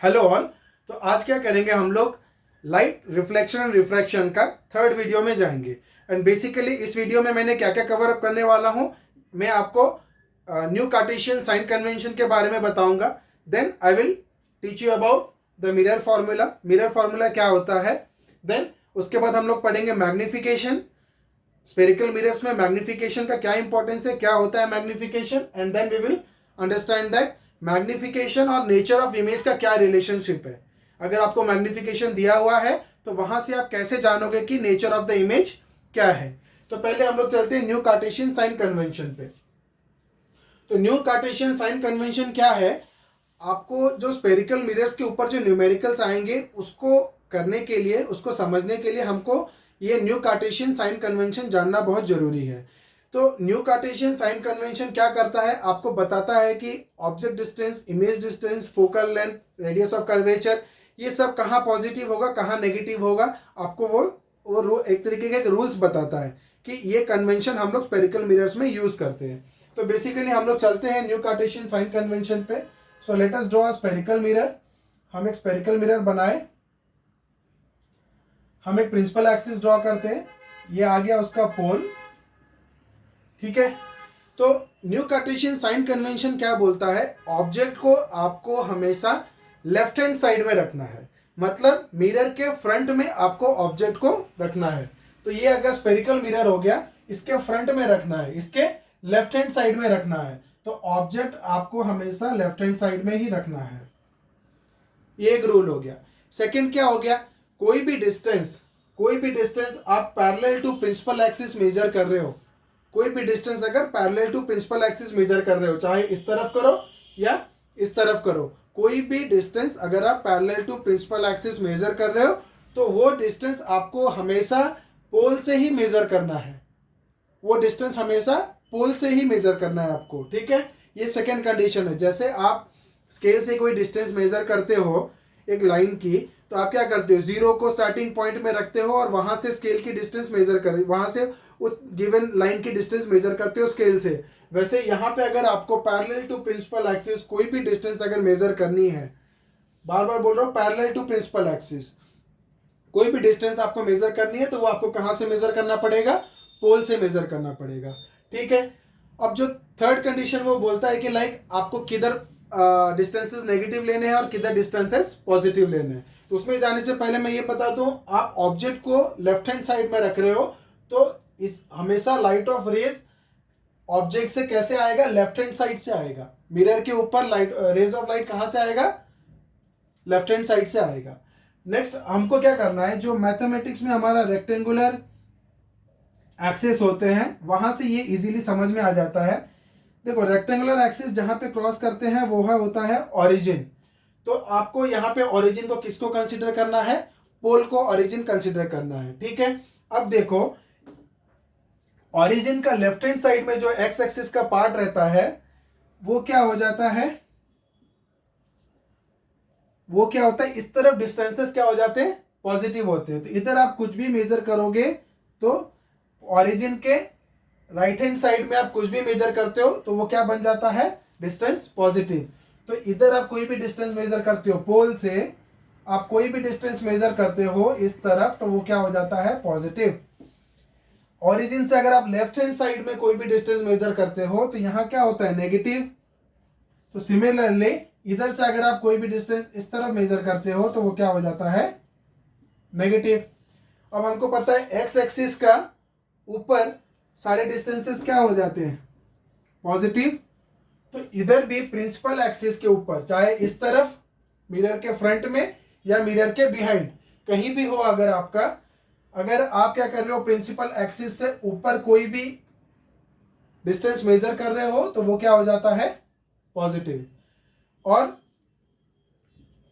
Hello all. तो आज क्या करेंगे हम लोग लाइट रिफ्लेक्शन एंड रिफ्रैक्शन का थर्ड वीडियो में जाएंगे। एंड बेसिकली इस वीडियो में मैंने क्या क्या कवर अप करने वाला हूँ, मैं आपको न्यू कार्टेशियन साइन कन्वेंशन के बारे में बताऊंगा। Then I will teach you about the mirror formula. Mirror formula क्या होता है। देन उसके बाद हम लोग पढ़ेंगे मैग्निफिकेशन। स्पेरिकल मिरर्स में मैग्निफिकेशन का क्या इंपॉर्टेंस है, क्या होता है magnification, and then we will understand that magnification और नेचर ऑफ इमेज का क्या रिलेशनशिप है। अगर आपको मैग्निफिकेशन दिया हुआ है तो वहां से आप कैसे जानोगे कि नेचर ऑफ द इमेज क्या है। तो पहले हम लोग चलते हैं न्यू कार्टेशियन साइन कन्वेंशन पे। तो न्यू कार्टेशियन साइन कन्वेंशन क्या है, आपको जो स्पेरिकल मिरर्स के ऊपर जो न्यूमेरिकल्स आएंगे उसको करने के लिए, उसको समझने के लिए हमको ये न्यू कार्टेशियन साइन कन्वेंशन जानना बहुत जरूरी है। तो न्यू कार्टेशियन साइन कन्वेंशन क्या करता है, आपको बताता है कि object distance, image distance, focal length, radius of curvature, ये सब कहाँ पॉजिटिव होगा कहाँ नेगेटिव होगा। आपको वो एक तरीके के रूल्स बताता है कि ये कन्वेंशन हम लोग स्पेरिकल मिरर्स में यूज करते हैं। तो बेसिकली हम लोग चलते हैं न्यू कार्टेशियन साइन कन्वेंशन पे। So let us draw a spherical mirror. हम एक स्पेरिकल मिरर बनाए, हम एक प्रिंसिपल एक्सिस ड्रॉ करते हैं, ये आ गया उसका पोल। ठीक है। तो न्यू कार्टेशियन साइन कन्वेंशन क्या बोलता है, ऑब्जेक्ट को आपको हमेशा लेफ्ट हैंड साइड में रखना है। मतलब मिरर के फ्रंट में आपको ऑब्जेक्ट को रखना है। तो ये अगर स्पेरिकल मिरर हो गया, इसके फ्रंट में रखना है, इसके लेफ्ट हैंड साइड में रखना है। तो ऑब्जेक्ट आपको हमेशा लेफ्ट हैंड साइड में ही रखना है। ये एक रूल हो गया। सेकंड क्या हो गया, कोई भी डिस्टेंस आप parallel to principal axis measure कर रहे हो, कोई भी डिस्टेंस अगर parallel to principal axis measure कर रहे हो, चाहे इस तरफ करो या इस तरफ करो, कोई भी डिस्टेंस अगर आप parallel to principal axis measure कर रहे हो तो वो डिस्टेंस आपको हमेशा पोल से ही मेजर करना है। वो डिस्टेंस हमेशा पोल से ही मेजर करना है आपको। ठीक है, ये सेकेंड कंडीशन है। जैसे आप स्केल से कोई डिस्टेंस मेजर करते हो एक लाइन की, तो आप क्या करते हो, जीरो को स्टार्टिंग पॉइंट में रखते हो और वहां से स्केल की डिस्टेंस मेजर कर, वहां से उस गिवन लाइन की डिस्टेंस मेजर करते हो स्केल से। वैसे यहाँ पे अगर आपको पैरेलल टू प्रिंसिपल एक्सिस कोई भी डिस्टेंस अगर मेजर करनी है, बार बार बोल रहा हूँ पैरेलल टू प्रिंसिपल एक्सिस कोई भी डिस्टेंस आपको मेजर करनी है, तो वो आपको कहाँ से मेजर करना पड़ेगा, पोल से मेजर करना पड़ेगा। ठीक है। अब जो थर्ड कंडीशन वो बोलता है कि लाइक आपको किधर डिस्टेंसेस नेगेटिव लेने हैं और किधर डिस्टेंसेस पॉजिटिव लेने हैं। तो उसमें जाने से पहले मैं ये बता दूं, आप ऑब्जेक्ट को लेफ्ट हैंड साइड में रख रहे हो तो इस हमेशा लाइट ऑफ रेज ऑब्जेक्ट से कैसे आएगा, लेफ्ट हैंड साइड से आएगा। मिरर के ऊपर लाइट, रेज ऑफ लाइट कहां से आएगा, लेफ्ट हैंड साइड से आएगा। नेक्स्ट हमको क्या करना है, जो मैथमेटिक्स में हमारा रेक्टेंगुलर एक्सेस होते हैं वहां से ये इजीली समझ में आ जाता है। देखो रेक्टेंगुलर एक्सिस जहां पे क्रॉस करते हैं वो है होता है ओरिजिन। तो आपको यहाँ पे ओरिजिन को किसको कंसीडर करना है, पोल को ओरिजिन कंसीडर करना है। ठीक है। अब देखो ओरिजिन का लेफ्ट हैंड साइड में जो एक्स एक्सिस का पार्ट रहता है वो क्या हो जाता है, वो क्या होता है, इस तरफ डिस्टेंसेस क्या हो जाते हैं, पॉजिटिव होते हैं। तो इधर आप कुछ भी मेजर करोगे तो ओरिजिन के राइट हैंड साइड में आप कुछ भी मेजर करते हो तो वो क्या बन जाता है, डिस्टेंस पॉजिटिव। तो इधर आप कोई भी डिस्टेंस मेजर करते हो, पोल से आप कोई भी डिस्टेंस मेजर करते हो इस तरफ, तो वो क्या हो जाता है, पॉजिटिव। ओरिजिन से अगर आप लेफ्ट हैंड साइड में कोई भी डिस्टेंस मेजर करते हो तो यहां क्या होता है, नेगेटिव। तो सिमिलरली इधर से अगर आप कोई भी डिस्टेंस इस तरफ मेजर करते हो तो वो क्या हो जाता है, नेगेटिव। अब हमको पता है एक्स एक्सिस का ऊपर सारे डिस्टेंसेस क्या हो जाते हैं, पॉजिटिव। तो इधर भी प्रिंसिपल एक्सिस के ऊपर, चाहे इस तरफ मिरर के फ्रंट में या मिरर के बिहाइंड, कहीं भी हो अगर आपका, अगर आप क्या कर रहे हो, प्रिंसिपल एक्सिस से ऊपर कोई भी डिस्टेंस मेजर कर रहे हो तो वो क्या हो जाता है, पॉजिटिव। और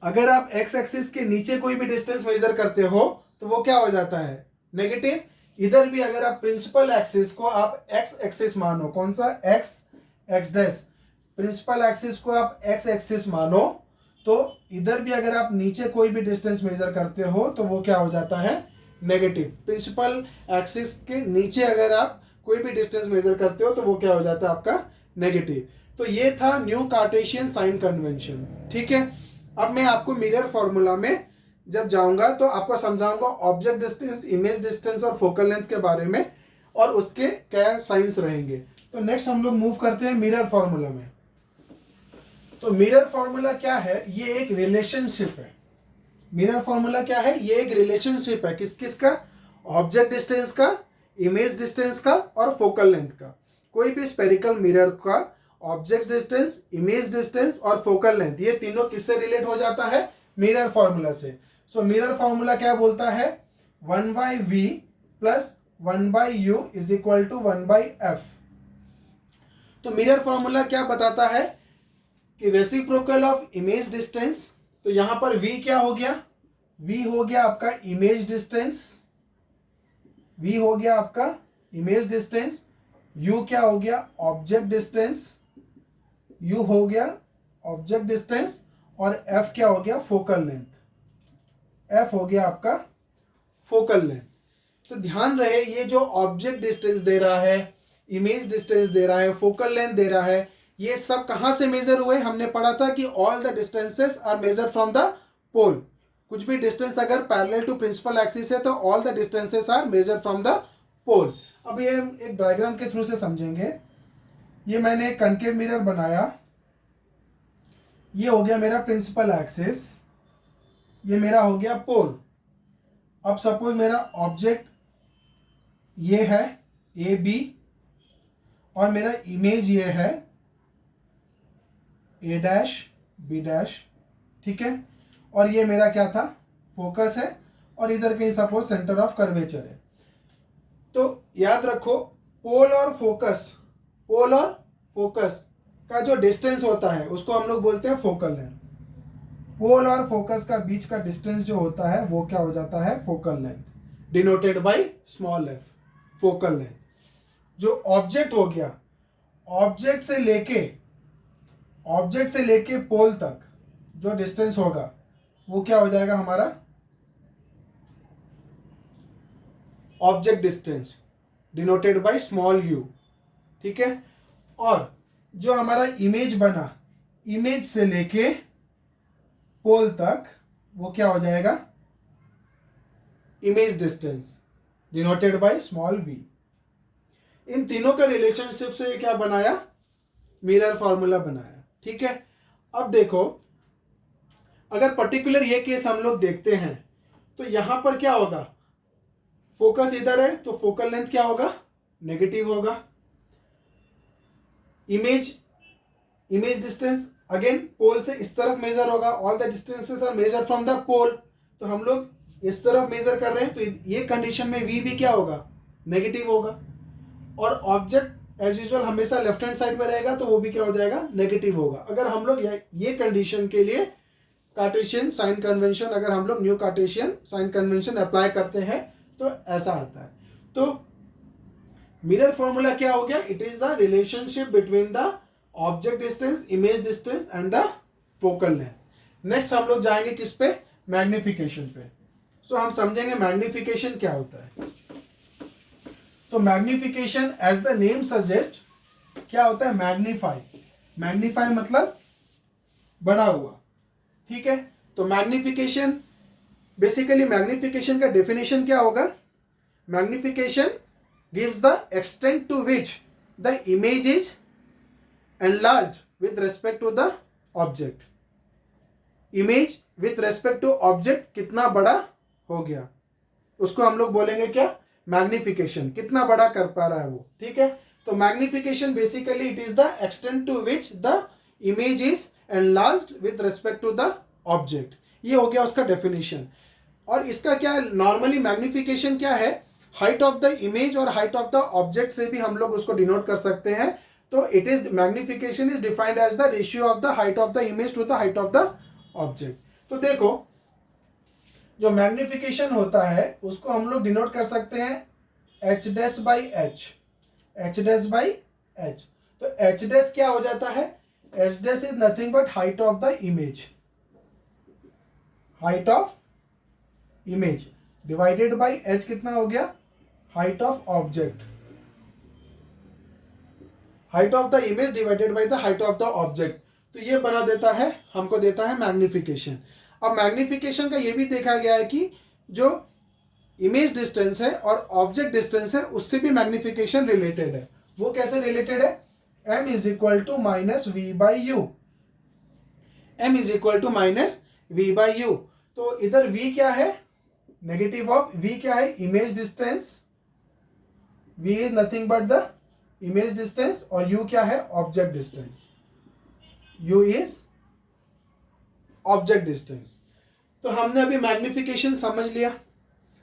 अगर आप एक्स एक्सिस के नीचे कोई भी डिस्टेंस मेजर करते हो तो वो क्या हो जाता है, नेगेटिव। इधर भी अगर आप प्रिंसिपल एक्सिस को आप एक्स एक्सिस मानो, कौन सा, X X dash, principal axis को आप एक्स एक्सिस मानो, तो इधर भी अगर आप नीचे कोई भी डिस्टेंस मेजर करते हो तो वो क्या हो जाता है, नेगेटिव। प्रिंसिपल एक्सिस के नीचे अगर आप कोई भी डिस्टेंस मेजर करते हो तो वो क्या हो जाता है आपका, नेगेटिव। तो ये था न्यू कार्टेशियन साइन कन्वेंशन। ठीक है। अब मैं आपको मिरर फॉर्मूला में जब जाऊंगा तो आपको समझाऊंगा ऑब्जेक्ट डिस्टेंस, इमेज डिस्टेंस और फोकल लेंथ के बारे में, और उसके क्या साइंस रहेंगे। तो नेक्स्ट हम लोग मूव करते हैं मिरर फॉर्मूला में। तो मिरर फॉर्मूला क्या है, ये एक रिलेशनशिप है। मिरर फॉर्मूला क्या है, ये एक रिलेशनशिप है किस किस का, ऑब्जेक्ट डिस्टेंस का, इमेज डिस्टेंस का और फोकल लेंथ का। कोई भी स्पेरिकल मिरर का ऑब्जेक्ट डिस्टेंस, इमेज डिस्टेंस और फोकल लेंथ, ये तीनों किससे रिलेट हो जाता है, मिरर फॉर्मूला से। सो मिरर फॉर्मूला क्या बोलता है, 1/v plus 1/u is equal to 1/f। तो मिरर फॉर्मूला क्या बताता है कि रेसिप्रोकल ऑफ इमेज डिस्टेंस, तो यहां पर v क्या हो गया, v हो गया आपका इमेज डिस्टेंस, v हो गया आपका इमेज डिस्टेंस, u क्या हो गया ऑब्जेक्ट डिस्टेंस, u हो गया ऑब्जेक्ट डिस्टेंस, और f क्या हो गया फोकल लेंथ, f हो गया आपका फोकल लेंथ। तो ध्यान रहे ये जो ऑब्जेक्ट डिस्टेंस दे रहा है, इमेज डिस्टेंस दे रहा है, फोकल लेंथ दे रहा है, ये सब कहां से मेजर हुए, हमने पढ़ा था कि all the distances are measured from the pole. कुछ भी डिस्टेंस अगर पैरेलल टू प्रिंसिपल एक्सिस है तो all the distances are measured from the pole. अब ये एक डायग्राम के थ्रू से समझेंगे। ये मैंने एक कनकेव मिरर बनाया, ये हो गया मेरा प्रिंसिपल एक्सिस, ये मेरा हो गया पोल। अब सपोज मेरा ऑब्जेक्ट ये है ए बी, और मेरा इमेज ये है ए डैश बी डैश, ठीक है। और ये मेरा क्या था, फोकस है, और इधर कहीं सपोज सेंटर ऑफ कर्वेचर है। तो याद रखो पोल और फोकस का जो डिस्टेंस होता है उसको हम लोग बोलते हैं फोकल लेंथ। पोल और फोकस का बीच का डिस्टेंस जो होता है वो क्या हो जाता है, focal length, denoted by small F, focal length. जो ऑब्जेक्ट हो गया, ऑब्जेक्ट से लेके पोल तक जो डिस्टेंस होगा वो क्या हो जाएगा हमारा, object distance denoted by small you, ठीक है। और जो हमारा इमेज बना, इमेज से लेके पोल तक वो क्या हो जाएगा, image distance denoted by small V. इन तीनों का रिलेशनशिप से क्या बनाया, मिरर फॉर्मूला बनाया, ठीक है। अब देखो अगर पर्टिकुलर ये केस हम लोग देखते हैं तो यहां पर क्या होगा, फोकस इधर है तो फोकल लेंथ क्या होगा, नेगेटिव होगा। इमेज डिस्टेंस अगेन पोल से इस तरफ मेजर होगा, all the distances are measured from the pole, तो हम लोग इस तरफ मेजर कर रहे हैं, तो ये कंडीशन में v भी क्या होगा, नेगेटिव होगा। और ऑब्जेक्ट एज यूजुअल हमेशा लेफ्ट हैंड साइड में रहेगा तो वो भी क्या हो जाएगा, नेगेटिव होगा। अगर हम लोग ये कंडीशन के लिए कार्टेशियन साइन कन्वेंशन, अगर हम लोग new Cartesian sign convention apply करते हैं तो ऐसा आता है। तो मिरर फॉर्मूला क्या हो गया, it is the relationship between the object distance, image distance and the focal length. Next हम लोग जाएंगे किस पे, मैग्निफिकेशन पे। सो हम समझेंगे मैग्निफिकेशन क्या होता है। तो magnification as the name suggest क्या होता है, मैग्नीफाई मतलब बड़ा हुआ, ठीक है। तो मैग्निफिकेशन, बेसिकली मैग्निफिकेशन का डेफिनेशन क्या होगा, magnification gives the extent to which the image is enlarged with respect to the object। Image with respect to object कितना बड़ा हो गया उसको हम लोग बोलेंगे क्या, मैग्निफिकेशन, कितना बड़ा कर पा रहा है वो, ठीक है। तो magnification basically it is the extent to which the image is enlarged with respect to the object। ये हो गया उसका डेफिनेशन। और इसका क्या है, नॉर्मली मैग्निफिकेशन क्या है, हाइट ऑफ द इमेज और हाइट ऑफ द ऑब्जेक्ट से भी हम लोग उसको डिनोट कर सकते हैं। तो it is magnification is defined as the ratio of the height of the image to the height of the object. तो देखो जो मैग्निफिकेशन होता है उसको हम लोग डिनोट कर सकते हैं H dash by H, H dash by H. तो एच डैश क्या हो जाता है, H dash is nothing but height of the image, height of image divided by H कितना हो गया, height of object, height of the image divided by the height of the object. तो ये बना देता है, हमको देता है मैग्निफिकेशन। अब मैग्निफिकेशन का ये भी देखा गया है कि जो इमेज डिस्टेंस है और ऑब्जेक्ट डिस्टेंस है उससे भी मैग्निफिकेशन रिलेटेड है। वो कैसे रिलेटेड है? m is equal to minus v by u, m is equal to minus v by u. तो इधर v क्या है? नेगेटिव ऑफ v क्या है? Image distance, v is nothing but the image distance, और u क्या है? Object distance, u is object distance. तो हमने अभी मैग्निफिकेशन समझ लिया।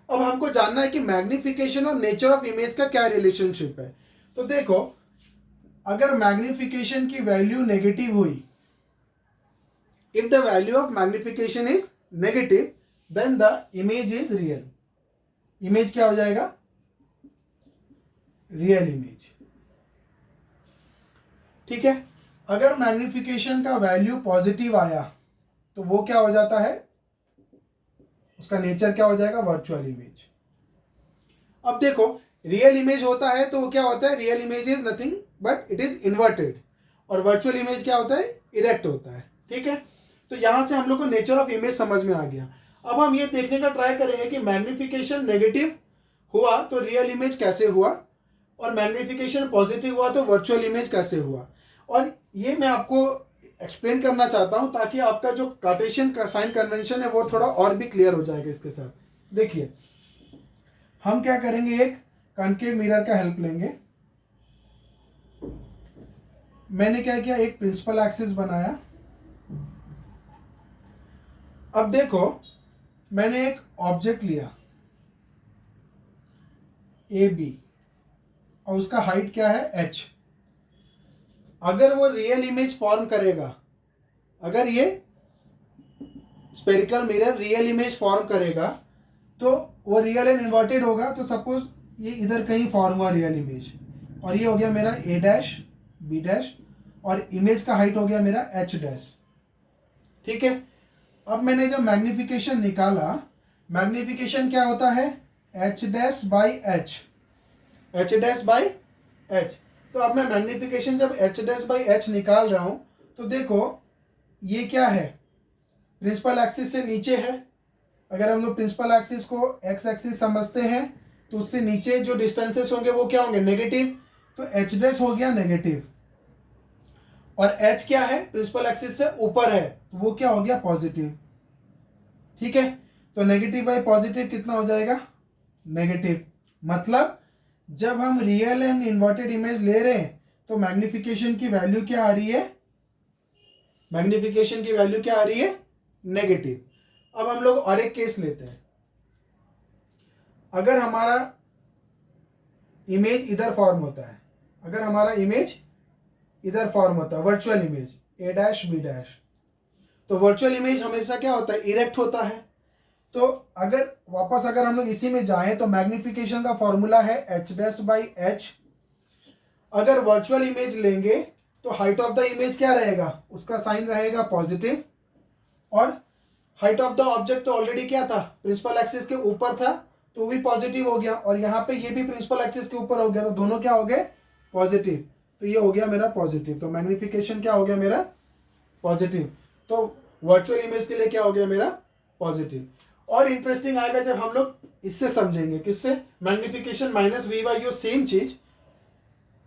अब हमको जानना है कि मैग्निफिकेशन और नेचर ऑफ इमेज का क्या रिलेशनशिप है। तो देखो, अगर मैग्निफिकेशन की वैल्यू नेगेटिव हुई, if the value of magnification is negative then the image is real. Image क्या हो जाएगा? Real image. ठीक है। अगर मैग्निफिकेशन का वैल्यू पॉजिटिव आया तो वो क्या हो जाता है? उसका नेचर क्या हो जाएगा? Virtual image. अब देखो, रियल इमेज होता है तो वो क्या होता है? Real image is nothing but it is inverted, और वर्चुअल इमेज क्या होता है? इरेक्ट होता है। ठीक है। तो यहां से हम लोग को नेचर ऑफ इमेज समझ में आ गया। अब हम ये देखने का ट्राई करेंगे कि मैग्निफिकेशन नेगेटिव हुआ तो रियल इमेज कैसे हुआ, और मैग्निफिकेशन पॉजिटिव हुआ तो वर्चुअल इमेज कैसे हुआ। और ये मैं आपको एक्सप्लेन करना चाहता हूं ताकि आपका जो कार्टेशियन का साइन कन्वेंशन है वो थोड़ा और भी क्लियर हो जाएगा इसके साथ। देखिए, हम क्या करेंगे, एक कॉन्केव मिरर का हेल्प लेंगे। मैंने क्या किया, एक प्रिंसिपल एक्सिस बनाया। अब देखो, मैंने एक ऑब्जेक्ट लिया ए बी और उसका हाइट क्या है? h। अगर वो रियल इमेज फॉर्म करेगा, अगर ये spherical mirror real image form करेगा तो वो रियल एंड इन्वर्टेड होगा। तो सपोज ये इधर कहीं फॉर्म हुआ रियल इमेज, और ये हो गया मेरा a डैश b डैश, और इमेज का हाइट हो गया मेरा h डैश। ठीक है। अब मैंने जब मैग्निफिकेशन निकाला, मैग्निफिकेशन क्या होता है? h dash by h, h dash by h। तो अब मैं मैग्निफिकेशन जब h डैश बाई h निकाल रहा हूं तो देखो ये क्या है? प्रिंसिपल एक्सिस से नीचे है। अगर हम लोग प्रिंसिपल एक्सिस को x एक्सिस समझते हैं तो उससे नीचे जो डिस्टेंसेस होंगे वो क्या होंगे? नेगेटिव। तो h डैश हो गया नेगेटिव, और h क्या है? प्रिंसिपल एक्सिस से ऊपर है तो वो क्या हो गया? पॉजिटिव। ठीक है। तो नेगेटिव बाई पॉजिटिव कितना हो जाएगा? नेगेटिव। मतलब जब हम रियल एंड इन्वर्टेड इमेज ले रहे हैं तो मैग्निफिकेशन की वैल्यू क्या आ रही है? मैग्निफिकेशन की वैल्यू क्या आ रही है? नेगेटिव। अब हम लोग और एक केस लेते हैं। अगर हमारा इमेज इधर फॉर्म होता है, अगर हमारा इमेज इधर फॉर्म होता है, virtual image a dash b dash, तो वर्चुअल इमेज हमेशा क्या होता है? इरेक्ट होता है। तो अगर वापस अगर हम लोग इसी में जाएं तो मैग्निफिकेशन का फॉर्मूला है h डैश बाई h। अगर वर्चुअल इमेज लेंगे तो हाइट ऑफ द इमेज क्या रहेगा? उसका साइन रहेगा पॉजिटिव, और हाइट ऑफ द ऑब्जेक्ट तो ऑलरेडी क्या था? प्रिंसिपल एक्सिस के ऊपर था तो वो भी पॉजिटिव हो गया, और यहाँ पे ये भी प्रिंसिपल एक्सिस के ऊपर हो गया, तो दोनों क्या हो गए? पॉजिटिव। तो ये हो गया मेरा पॉजिटिव। तो मैग्निफिकेशन क्या हो गया मेरा? पॉजिटिव। तो वर्चुअल इमेज के लिए क्या हो गया मेरा? पॉजिटिव। और इंटरेस्टिंग आएगा जब हम लोग इससे समझेंगे। किससे? Magnification minus v by u, same चीज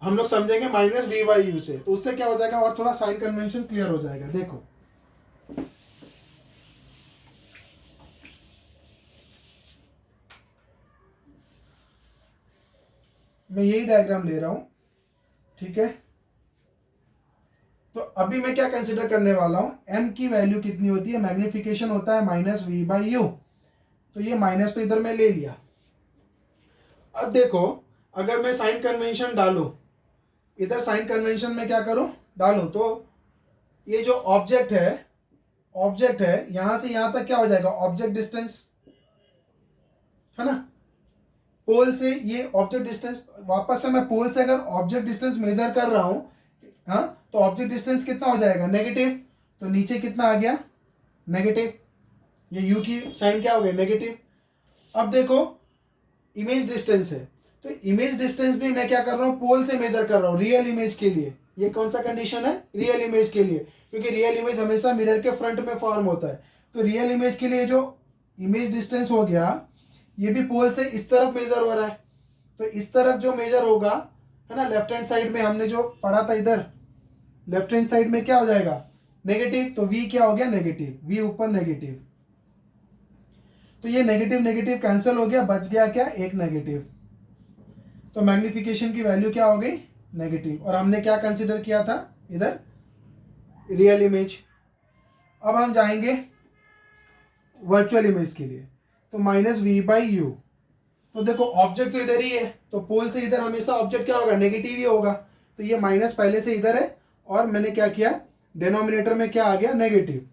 हम लोग समझेंगे माइनस वी बाई यू से। तो उससे क्या हो जाएगा? और थोड़ा साइन कन्वेंशन क्लियर हो जाएगा। देखो, मैं यही डायग्राम ले रहा हूं। ठीक है। तो अभी मैं क्या कंसिडर करने वाला हूं? m की वैल्यू कितनी होती है? मैग्निफिकेशन होता है माइनस वी बाई यू, तो ये माइनस तो इधर मैं ले लिया। अब देखो, अगर मैं साइन कन्वेंशन डालूं, इधर साइन कन्वेंशन में क्या करूं? डालूं तो ये जो ऑब्जेक्ट है यहां से यहां तक क्या हो जाएगा? ऑब्जेक्ट डिस्टेंस है ना। पोल से ये ऑब्जेक्ट डिस्टेंस, वापस से मैं पोल से अगर ऑब्जेक्ट डिस्टेंस मेजर कर रहा हूं, हाँ, तो ऑब्जेक्ट डिस्टेंस कितना हो जाएगा? नेगेटिव। तो नीचे कितना आ गया? नेगेटिव। ये यू की साइन क्या हो गई? नेगेटिव। अब देखो, इमेज डिस्टेंस है, तो इमेज डिस्टेंस भी मैं क्या कर रहा हूं? पोल से मेजर कर रहा हूं रियल इमेज के लिए। ये कौन सा कंडीशन है? रियल इमेज के लिए, क्योंकि रियल इमेज हमेशा मिरर के फ्रंट में फॉर्म होता है। तो रियल इमेज के लिए जो इमेज डिस्टेंस हो गया, ये भी पोल से इस तरफ मेजर हो रहा है, तो इस तरफ जो मेजर होगा है ना, लेफ्ट हैंड साइड में हमने जो पढ़ा था इधर, लेफ्ट हैंड साइड में क्या हो जाएगा? नेगेटिव। तो v क्या हो गया? नेगेटिव। v ऊपर नेगेटिव, तो ये नेगेटिव नेगेटिव कैंसिल हो गया, बच गया क्या? एक नेगेटिव। तो मैग्निफिकेशन की वैल्यू क्या हो गई? नेगेटिव। और हमने क्या कंसिडर किया था इधर? Real image. अब हम जाएंगे वर्चुअल इमेज के लिए, तो -v/u। तो देखो ऑब्जेक्ट तो इधर ही है, तो पोल से इधर हमेशा ऑब्जेक्ट क्या होगा? नेगेटिव ही होगा। तो ये माइनस पहले से इधर है, और मैंने क्या किया? डिनोमिनेटर में क्या आ गया? नेगेटिव।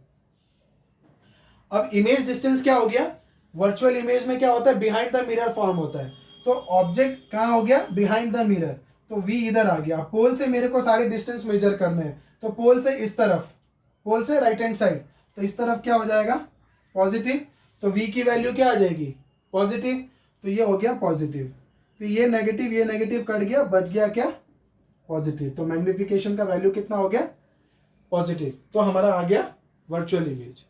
अब इमेज डिस्टेंस क्या हो गया? वर्चुअल इमेज में क्या होता है? बिहाइंड द मिरर फॉर्म होता है। तो ऑब्जेक्ट कहाँ हो गया? बिहाइंड द मिरर, तो v इधर आ गया। पोल से मेरे को सारे डिस्टेंस मेजर करने हैं, तो पोल से इस तरफ, पोल से राइट हैंड साइड, तो इस तरफ क्या हो जाएगा? पॉजिटिव। तो v की वैल्यू क्या आ जाएगी? पॉजिटिव। तो ये हो गया पॉजिटिव। तो ये नेगेटिव कट गया, बच गया क्या? पॉजिटिव। तो मैग्निफिकेशन का वैल्यू कितना हो गया? पॉजिटिव। तो हमारा आ गया वर्चुअल इमेज।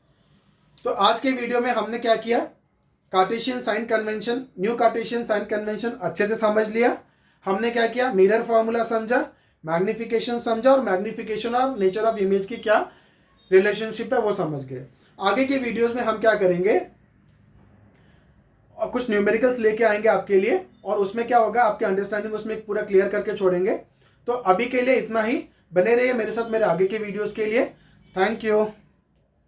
तो आज के वीडियो में हमने क्या किया? Cartesian sign convention, new Cartesian sign convention अच्छे से समझ लिया। हमने क्या किया? मिरर फॉर्मूला समझा, मैग्निफिकेशन समझा, और मैग्निफिकेशन और नेचर ऑफ इमेज की क्या रिलेशनशिप है वो समझ गए। आगे के वीडियोस में हम क्या करेंगे? और कुछ न्यूमेरिकल्स लेके आएंगे आपके लिए, और उसमें क्या होगा आपके अंडरस्टैंडिंग उसमें पूरा क्लियर करके छोड़ेंगे। तो अभी के लिए इतना ही। बने रहिए मेरे साथ मेरे आगे के वीडियोस के लिए। Thank you.